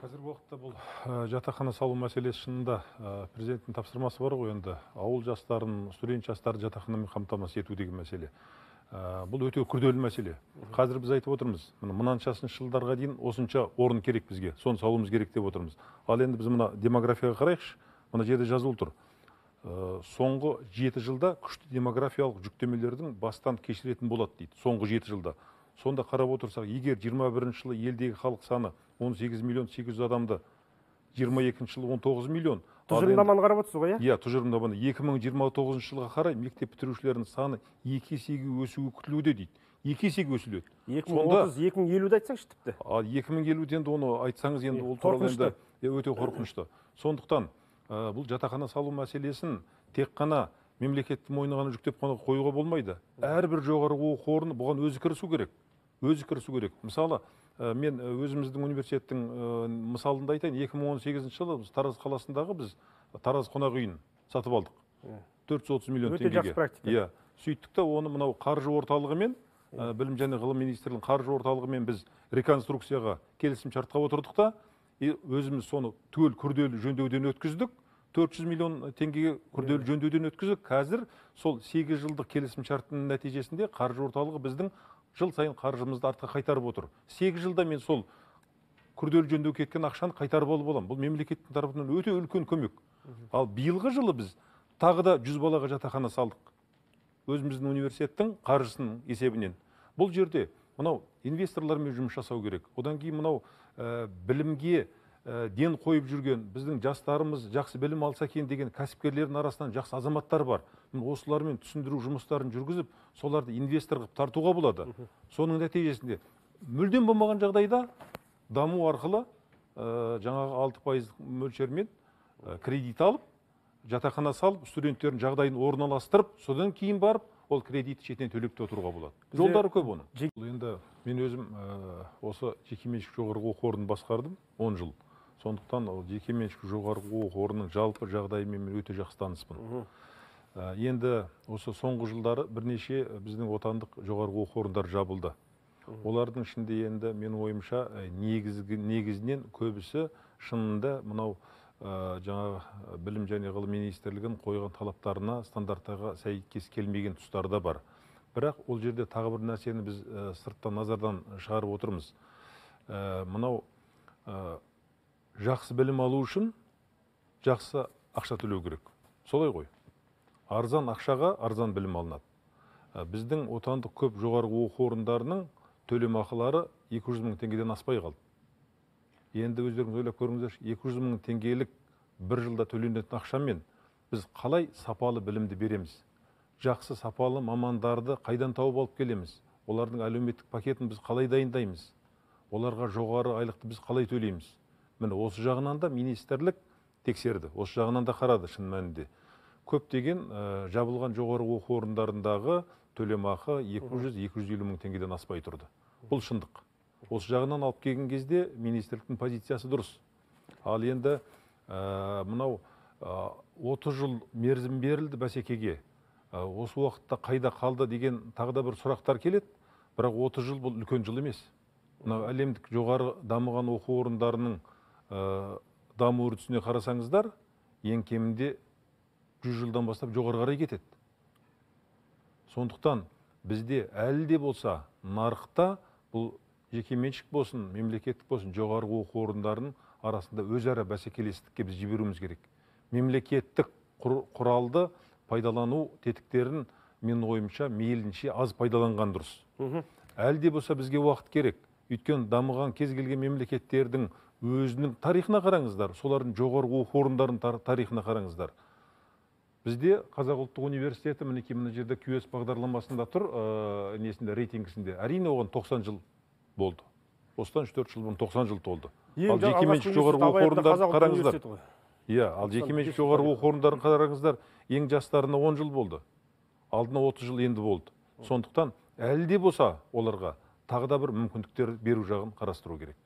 Қазіргі уақытта бұл жатақхана салу мәселесі шынында президенттің тапсырмасы бар ғой, енді ауыл жастарын, студент жастарды жатақханамен қамтамасыз ету деген мәселе. Бұл өте күрделі мәселе. Қазір біз айтып отырмыз, мынаншасыншы жылдарға дейін осынша орын керек бізге, соны салуымыз керек деп отырмыз. Ал енді біз мына демографияға қарайықшы, мына жерде жазылып тұр. Соңғы 7 жылда күшті демографиялық жүктемелердің бастан кешіретін болады дейді. Соңғы 7 жылда. Сонда қарап отырсақ, егер 21-ші жылы елдегі халық саны 18 миллион 800 адамды, 22-ші жылы 19 миллион. Тұжырымдаманы қарап отырсыз ғой, иә? Тұжырымдаманы 2029 жылға қарай мектеп бітірушілердің саны 2 есеге өсуі күтілуде дейді. 2 есеге өсіледі. 2030-2050-ді айтсаңшы тіпті. 2050-де енді оны айтсаңыз енді ол туралы енді өте қорқынышты. Сондықтан бұл жатақхана салу мәселесін тек қана мемлекеттің мойнына ғана жүктеп қоюға болмайды. Әрбір жоғары оқу орны бұған өзі кірісу керек. Мысалы, мен өзіміздің университеттің мысалында айтайын, 2018 жылы Тараз қаласындағы біз Тараз қонақ үйін сатып алдық. 430 миллион теңгеге. Өте жақсы практика. Сөйттік та оны мынау қаржы орталығымен, білім және ғылым министрлігінің қаржы орталығымен біз реконструкцияға келісім шартқа отырдық та, өзіміз соны түгел күрделі жөндеуден өткіздік. 400 миллион теңгеге күрделі жөндеуден өткіздік. Қазір сол 8 жылдық келісім шарттың нәтижесінде қаржы орталығы біздің жыл сайын қаржымызды артқа қайтарып отыр. 8 жылда мен сол күрделі жөндеу кеткен ақшаны қайтарып алып боламын. Бұл мемлекеттің тарапынан өте үлкен көмек. Ал биылғы жылы біз тағы да 100 балаға жатақхана салдық. Өзіміздің университеттің қаржысының есебінен. Бұл жерде мынау инвесторлармен жұмыс жасау керек. Одан кейін мынау білімге ден қойып жүрген біздің жастарымыз жақсы білім алса екен деген кәсіпкерлердің арасынан жақсы азаматтар бар. Осылармен түсіндіру жұмыстарын жүргізіп, соларды инвестор қылып тартуға болады. Соның нәтижесінде мүлдем болмаған жағдайда даму арқылы жаңағы 6% мөлшермен кредит алып, жатақхана салып, студенттердің жағдайын орналастырып, содан кейін барып, ол кредит шетінен төлеп отыруға болады. Жолдары көп оның. Енді мен өзім осы жекеменшік жоғарғы оқу орнын басқардым 10 жыл. Сондықтан жекеменшік жоғарғы оқу орнының жалпы жағдайымен мен өте жақсы таныспын. Енді осы соңғы жылдары бірнеше біздің отандық жоғарғы оқу орындары жабылды. Олардың ішінде енді менің ойымша негізінен көбісі шынында мынау жаңа білім және ғылым министрлігінің қойған талаптарына, стандарттарға сәйкес келмеген тұстарда бар. Бірақ ол жерде тағы бір нәрсені біз сырттан назардан шығарып отырмыз. Мынау жақсы білім алу үшін жақсы ақша төлеу керек. Солай ғой. Арзан ақшаға арзан білім алынады. Біздің отандық көп жоғарғы оқу орындарының төлемақылары 200 мың теңгеден аспай қалды. Енді өздеріңіз ойлап көріңіздер, 200 мың теңгелік бір жылда төленетін ақшамен біз қалай сапалы білімді береміз? Жақсы сапалы мамандарды қайдан тауып алып келеміз? Олардың әлеуметтік пакетін біз қалай дайындаймыз? Оларға жоғары айлықты біз қалай төлейміз? Міне осы жағынан да министрлік тексерді, осы жағынан да қарады шын мәнінде. Көптеген жабылған жоғары оқу орындарындағы төлемақы 200-250 мың теңгеден аспай тұрды. Бұл шындық. Осы жағынан алып келген кезде министрліктің позициясы дұрыс. Ал енді мынау 30 жыл мерзім берілді бәсекеге. Осы уақытта қайда қалды деген тағы да бір сұрақтар келеді. Бірақ 30 жыл бұл үлкен жыл емес. Мынау әлемдік жоғары дамыған оқу орындарының даму үрдісіне қарасаңыздар, ең кемінде 100 жылдан бастап жоғары қарай кетеді. Сондықтан бізде әлі де болса нарықта бұл жекеменшік болсын, мемлекеттік болсын, жоғарғы оқу орындарының арасында өзара бәсекелестікке біз жіберуіміз керек. Мемлекеттік құралды пайдалану тетіктерін мен ойымша мейлінше аз пайдаланған дұрыс. Әлі де болса бізге уақыт керек. Өйткені дамыған кез келген мемлекеттердің өзінің тарихына қараңыздар, солардың жоғарғы оқу орындарының тарихына қараңыздар. Бізде Қазақ ұлттық университеті мінекей мына жерде QS бағдарламасында тұр, рейтингісінде. Әрине оған 90 жыл болды. Осыдан 3-4 жыл бұрын 90 жыл толды. Ал жекеменшік жоғарғы оқу орындарын қараңыздар. Ал жекеменшік жоғарғы оқу орындарын қараңыздар, ең жастарына 10 жыл болды. Алдына 30 жыл енді болды. Сондықтан әлі де болса оларға тағы да бір мүмкіндіктер беру жағын қарастыру керек.